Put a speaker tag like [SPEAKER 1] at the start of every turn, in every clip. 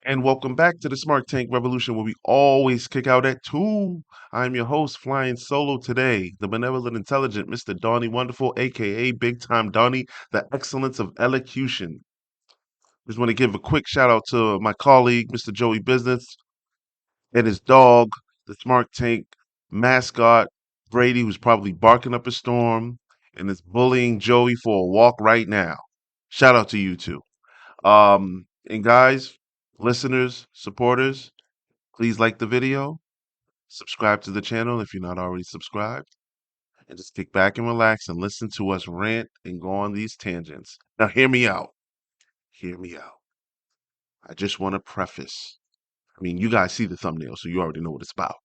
[SPEAKER 1] And welcome back to the Smart Tank Revolution, where we always kick out at two. I'm your host, flying solo today, the benevolent, intelligent Mr. Donnie Wonderful, aka Big Time Donnie, the excellence of elocution. Just want to give a quick shout out to my colleague, Mr. Joey Business, and his dog, the Smart Tank mascot, Brady, who's probably barking up a storm and is bullying Joey for a walk right now. Shout out to you two. And guys, listeners, supporters, please like the video, subscribe to the channel if you're not already subscribed, and just kick back and relax and listen to us rant and go on these tangents. Now, hear me out. Hear me out. I just want to preface. I mean, you guys see the thumbnail, so you already know what it's about.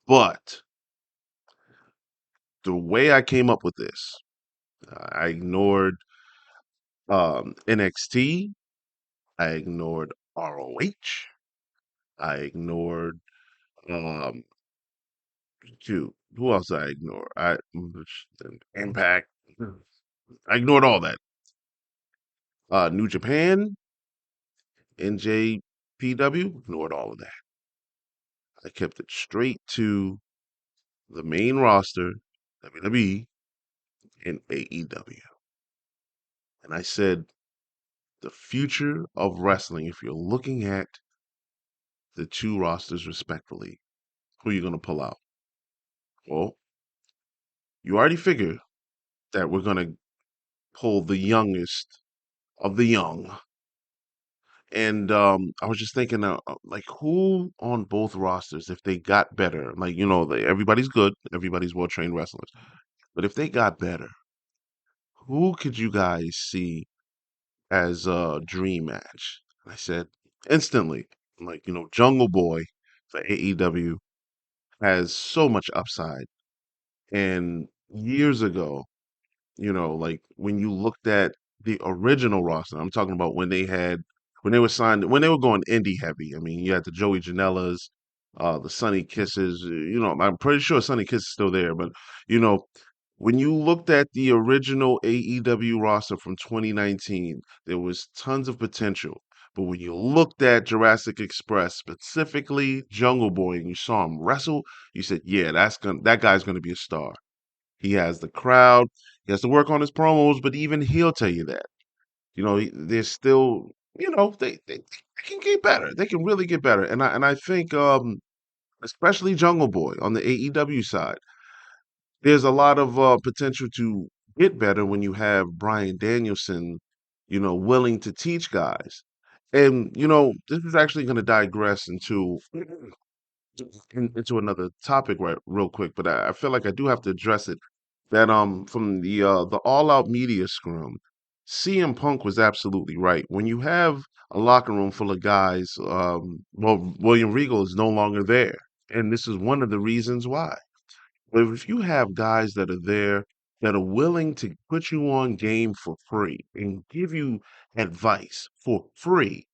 [SPEAKER 1] But the way I came up with this, I ignored NXT, I ignored ROH, I ignored um, shoot, who else I ignore? Impact. I ignored all that. New Japan, NJPW, ignored all of that. I kept it straight to the main roster, WWE and AEW. And I said, the future of wrestling, if you're looking at the two rosters respectfully, who are you going to pull out? Well, you already figure that we're going to pull the youngest of the young. And I was just thinking, like, who on both rosters, if they got better, like, everybody's good, everybody's well trained wrestlers, but if they got better, who could you guys see as a dream match? And I said, instantly, like, Jungle Boy for AEW has so much upside. And years ago, like when you looked at the original roster, I'm talking about when they were signed, when they were going indie heavy. I mean, you had the Joey Janela's, the Sunny Kisses. I'm pretty sure Sunny Kiss is still there, but you know, when you looked at the original AEW roster from 2019, there was tons of potential. But when you looked at Jurassic Express, specifically Jungle Boy, and you saw him wrestle, you said, "Yeah, that guy's gonna be a star." He has the crowd. He has to work on his promos, but even he'll tell you that. They're still, they can get better. They can really get better. And I think, especially Jungle Boy on the AEW side, there's a lot of potential to get better when you have Brian Danielson, willing to teach guys. And this is actually going to digress into another topic right real quick, but I feel like I do have to address it. That from the All Out Media Scrum, CM Punk was absolutely right. When you have a locker room full of guys, well, William Regal is no longer there, and this is one of the reasons why. But if you have guys that are there that are willing to put you on game for free and give you advice for free,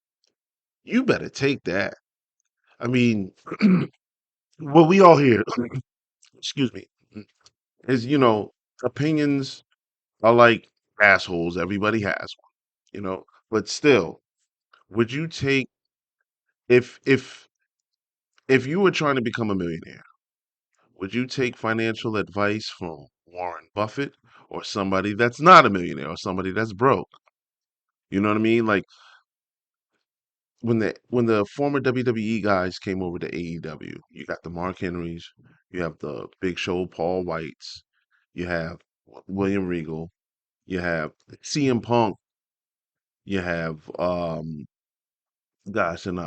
[SPEAKER 1] you better take that. I mean, what we all hear, excuse me, is opinions are like assholes. Everybody has one, but still, would you take if if you were trying to become a millionaire, would you take financial advice from Warren Buffett or somebody that's not a millionaire or somebody that's broke? You know what I mean? Like when the former WWE guys came over to AEW, you got the Mark Henrys, you have the Big Show Paul Whites, you have William Regal, you have CM Punk, you have gosh, and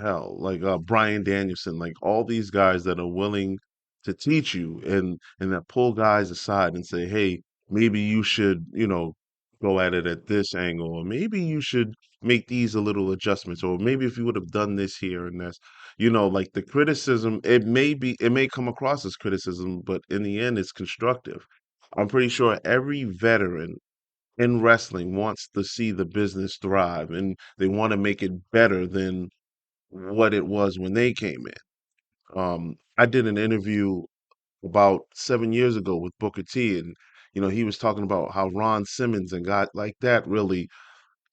[SPEAKER 1] hell, like Brian Danielson, like all these guys that are willing to teach you and that pull guys aside and say, hey, maybe you should, go at it at this angle, or maybe you should make these a little adjustments, or maybe if you would have done this here and this, like the criticism, it may come across as criticism, but in the end, it's constructive. I'm pretty sure every veteran in wrestling wants to see the business thrive and they want to make it better than what it was when they came in. I did an interview about 7 years ago with Booker T, and he was talking about how Ron Simmons and guys like that really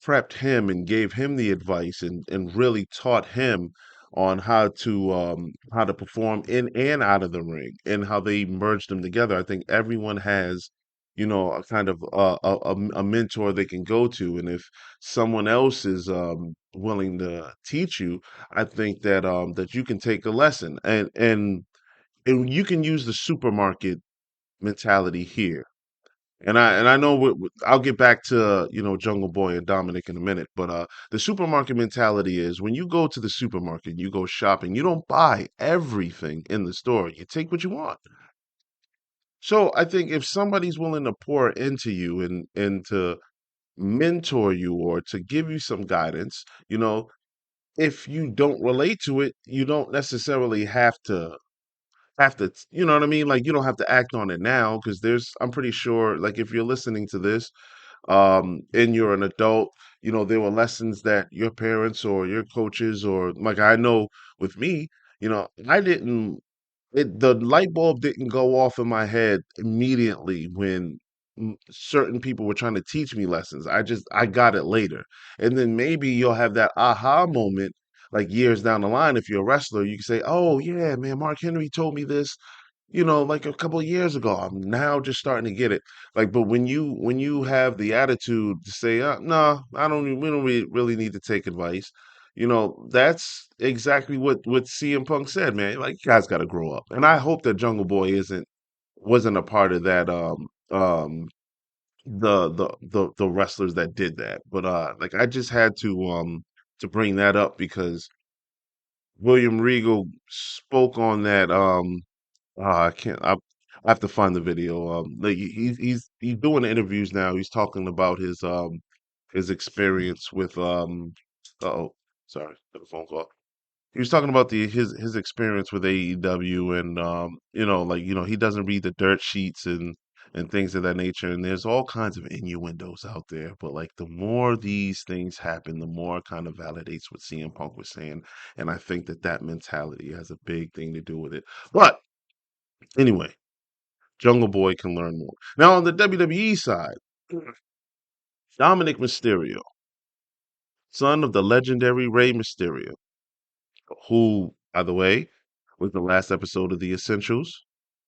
[SPEAKER 1] prepped him and gave him the advice and really taught him on how to perform in and out of the ring and how they merged them together. I think everyone has, you know, a kind of a mentor they can go to, and if someone else is willing to teach you, I think that that you can take a lesson and you can use the supermarket mentality here. And I know I'll get back to Jungle Boy and Dominic in a minute, but the supermarket mentality is when you go to the supermarket, you go shopping, you don't buy everything in the store. You take what you want. So I think if somebody's willing to pour into you and to mentor you or to give you some guidance, if you don't relate to it, you don't necessarily have to, you know what I mean? Like you don't have to act on it now because I'm pretty sure, like if you're listening to this and you're an adult, there were lessons that your parents or your coaches or like I know with me, I didn't the light bulb didn't go off in my head immediately when certain people were trying to teach me lessons. I got it later. And then maybe you'll have that aha moment like years down the line if you're a wrestler, you can say, "Oh yeah, man, Mark Henry told me this like a couple of years ago. I'm now just starting to get it." Like, but when you have the attitude to say, "No, I don't. We don't really need to take advice," that's exactly what CM Punk said, man. Like, you guys got to grow up. And I hope that Jungle Boy wasn't a part of that. The wrestlers that did that, but like I just had to bring that up because William Regal spoke on that. I can't. I have to find the video. Like he's doing interviews now. He's talking about his experience with oh, sorry, got a phone call. He was talking about his experience with AEW and like he doesn't read the dirt sheets and things of that nature. And there's all kinds of innuendos out there. But like the more these things happen, the more it kind of validates what CM Punk was saying. And I think that that mentality has a big thing to do with it. But anyway. Jungle Boy can learn more. Now on the WWE side, Dominic Mysterio, son of the legendary Rey Mysterio, who, by the way, was the last episode of The Essentials.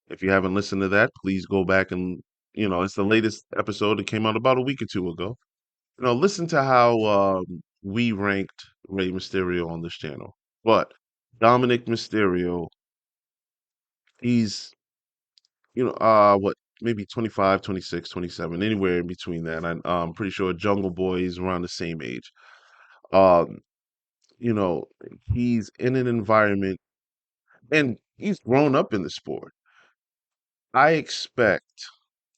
[SPEAKER 1] If you haven't listened to that, please go back and it's the latest episode. It came out about a week or two ago. Listen to how we ranked Rey Mysterio on this channel. But Dominic Mysterio, he's what, maybe 25, 26, 27, anywhere in between that. I'm pretty sure Jungle Boy is around the same age. Um, you know, he's in an environment and he's grown up in the sport. I expect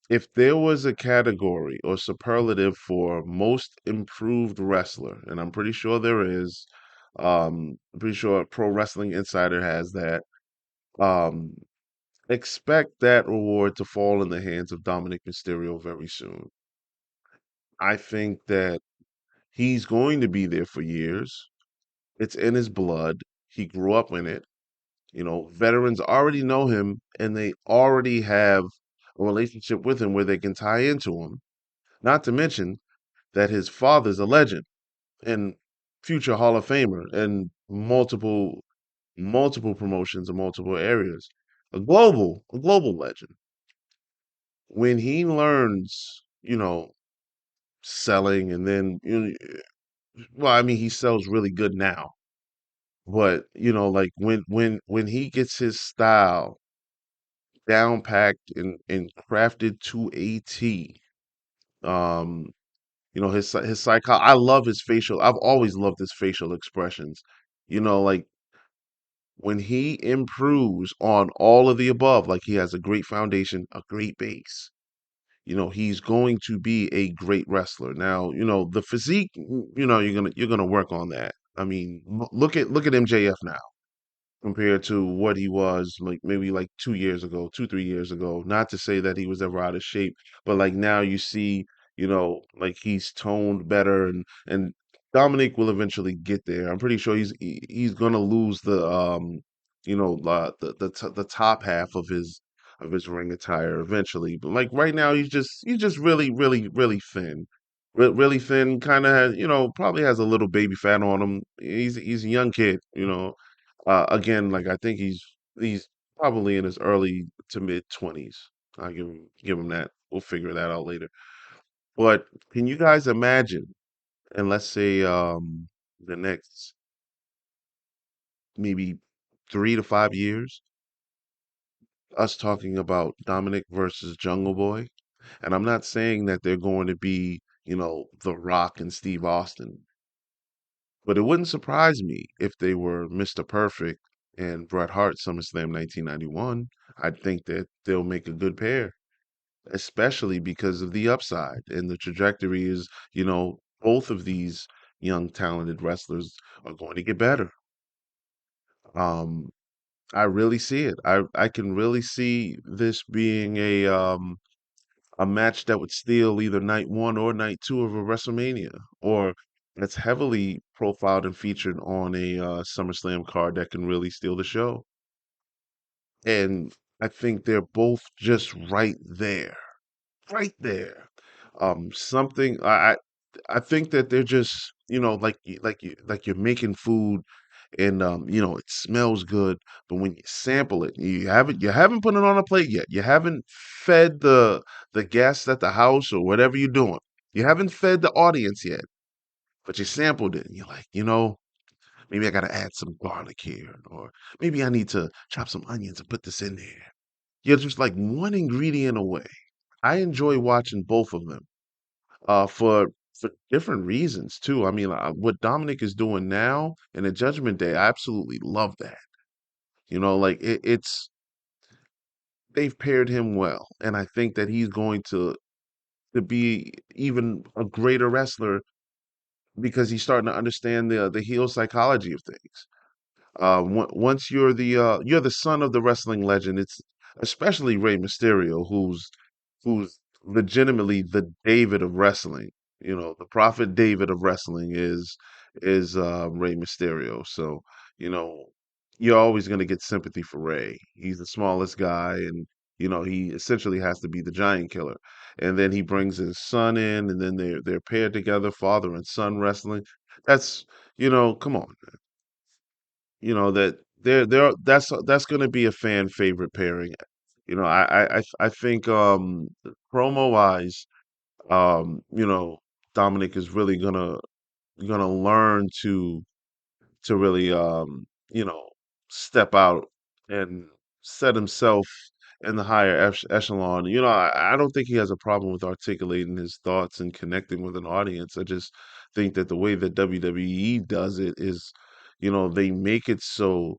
[SPEAKER 1] if there was a category or superlative for most improved wrestler, and I'm pretty sure there is, I'm pretty sure Pro Wrestling Insider has that. Um, expect that reward to fall in the hands of Dominic Mysterio very soon. I think that he's going to be there for years. It's in his blood. He grew up in it. Veterans already know him and they already have a relationship with him where they can tie into him. Not to mention that his father's a legend and future Hall of Famer and multiple promotions in multiple areas. A global legend. When he learns, selling and then well, I mean he sells really good now. But, like when he gets his style down packed and crafted to a T, um, his psycho I love his facial. I've always loved his facial expressions. Like when he improves on all of the above, like he has a great foundation, a great base. He's going to be a great wrestler. Now, the physique, you're gonna work on that. I mean, look at MJF now compared to what he was like maybe like 2 years ago, 3 years ago. Not to say that he was ever out of shape, but like now you see, like he's toned better and Dominic will eventually get there. I'm pretty sure he's gonna lose the top half of his ring attire eventually. But like right now he's just really, really, really thin. really thin, kind of has, probably has a little baby fat on him. He's a young kid, again, like I think he's probably in his early to mid 20s. I give him that. We'll figure that out later. But can you guys imagine? And let's say the next maybe 3 to 5 years, us talking about Dominic versus Jungle Boy. And I'm not saying that they're going to be, The Rock and Steve Austin, but it wouldn't surprise me if they were Mr. Perfect and Bret Hart SummerSlam 1991. I think that they'll make a good pair, especially because of the upside and the trajectory is, both of these young talented wrestlers are going to get better. Um, I really see it. I can really see this being a match that would steal either night one or night two of a WrestleMania, or that's heavily profiled and featured on a SummerSlam card that can really steal the show. And I think they're both just right there. Something I think that they're just like you're making food and it smells good, but when you sample it, you haven't put it on a plate yet. You haven't fed the guests at the house or whatever you're doing. You haven't fed the audience yet, but you sampled it and you're like, maybe I gotta add some garlic here, or maybe I need to chop some onions and put this in there. You're just like one ingredient away. I enjoy watching both of them for different reasons too. I mean, what Dominic is doing now in the Judgment Day, I absolutely love that. Like it's they've paired him well, and I think that he's going to be even a greater wrestler because he's starting to understand the heel psychology of things. Once you're the son of the wrestling legend, it's especially Rey Mysterio, who's legitimately the David of wrestling. The prophet David of wrestling is Rey Mysterio. So you know you're always going to get sympathy for Rey. He's the smallest guy, and he essentially has to be the giant killer. And then he brings his son in, and then they're paired together, father and son wrestling. That's come on, that that's going to be a fan favorite pairing. I think promo wise, Dominic is really gonna learn to really you know step out and set himself in the higher echelon. I don't think he has a problem with articulating his thoughts and connecting with an audience. I just think that the way that WWE does it is, they make it so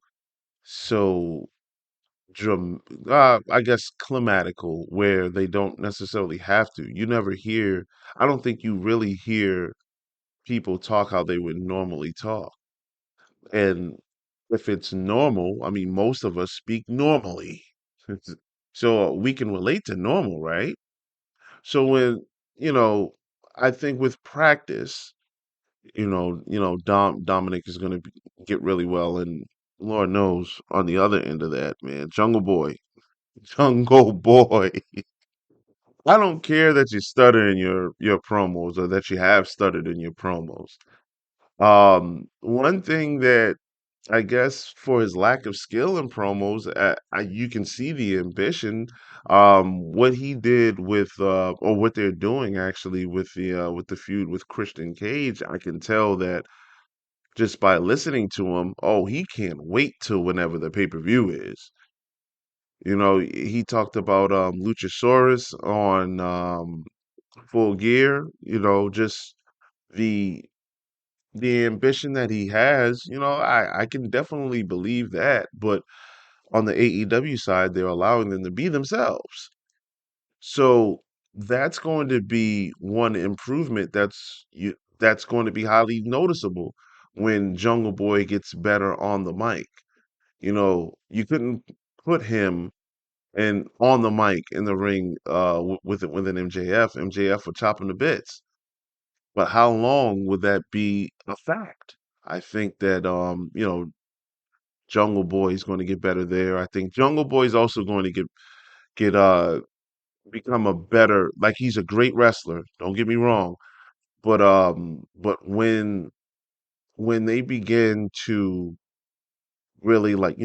[SPEAKER 1] I guess climatical where they don't necessarily have to. You never hear, I don't think you really hear people talk how they would normally talk. And if it's normal, I mean, most of us speak normally. So we can relate to normal, right? So when, you know, I think with practice, Dominic is going to get really well. And Lord knows on the other end of that, man, Jungle Boy. Jungle Boy. I don't care that you stutter in your promos or that you have stuttered in your promos. One thing that I guess for his lack of skill in promos, you can see the ambition. What he did or what they're doing actually with the feud with Christian Cage, I can tell that just by listening to him. Oh, he can't wait till whenever the pay-per-view is. He talked about Luchasaurus on Full Gear. Just the the ambition that he has. I can definitely believe that. But on the AEW side, they're allowing them to be themselves. So that's going to be one improvement that's going to be highly noticeable when Jungle Boy gets better on the mic. You couldn't put him and on the mic in the ring with an MJF. MJF would chop him to bits. But how long would that be a fact? I think that Jungle Boy is going to get better there. I think Jungle Boy is also going to get become a better, like, he's a great wrestler. Don't get me wrong, but when they begin to really like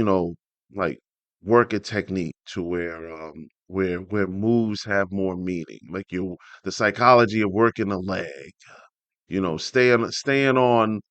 [SPEAKER 1] like work a technique to where moves have more meaning, like the psychology of working a leg, staying on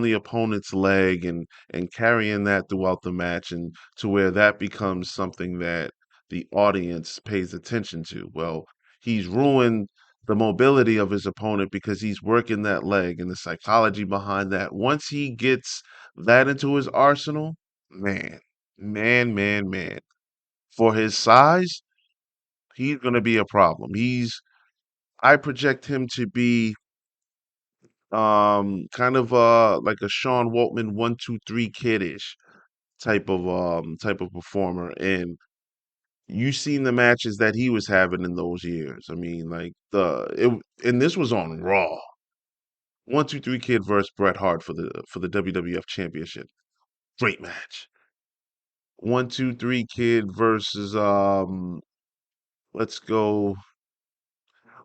[SPEAKER 1] the opponent's leg and carrying that throughout the match, and to where that becomes something that the audience pays attention to. Well, he's ruined the mobility of his opponent because he's working that leg, and the psychology behind that. Once he gets that into his arsenal, man, man, for his size, he's going to be a problem. I project him to be kind of like a Sean Waltman 1 2 3 kiddish type of performer. And you seen the matches that he was having in those years. I mean, like and this was on Raw. 1 2 3 Kid versus Bret Hart for the WWF Championship. Great match. 1 2 3 Kid versus let's go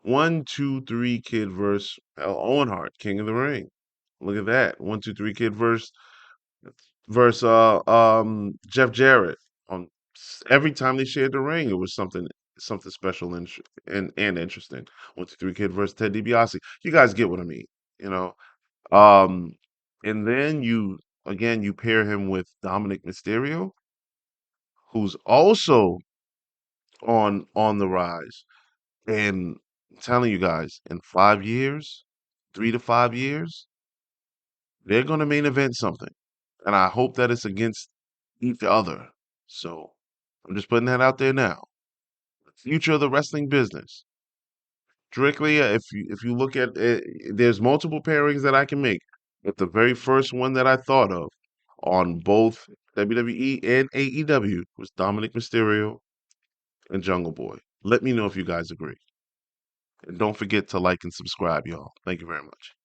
[SPEAKER 1] 1 2 3 Kid versus Owen Hart, King of the Ring. Look at that. 1 2 3 Kid versus Jeff Jarrett. On every time they shared the ring, it was something special and interesting. 1 2 3 Kid versus Ted DiBiase. You guys get what I mean, you know. Um, and then you pair him with Dominic Mysterio, who's also on the rise. And I'm telling you guys, in 5 years, 3 to 5 years, they're gonna main event something, and I hope that it's against each other. So I'm just putting that out there now. The future of the wrestling business. Strictly, if you look at it, there's multiple pairings that I can make, but the very first one that I thought of on both WWE and AEW was Dominic Mysterio and Jungle Boy. Let me know if you guys agree. And don't forget to like and subscribe, y'all. Thank you very much.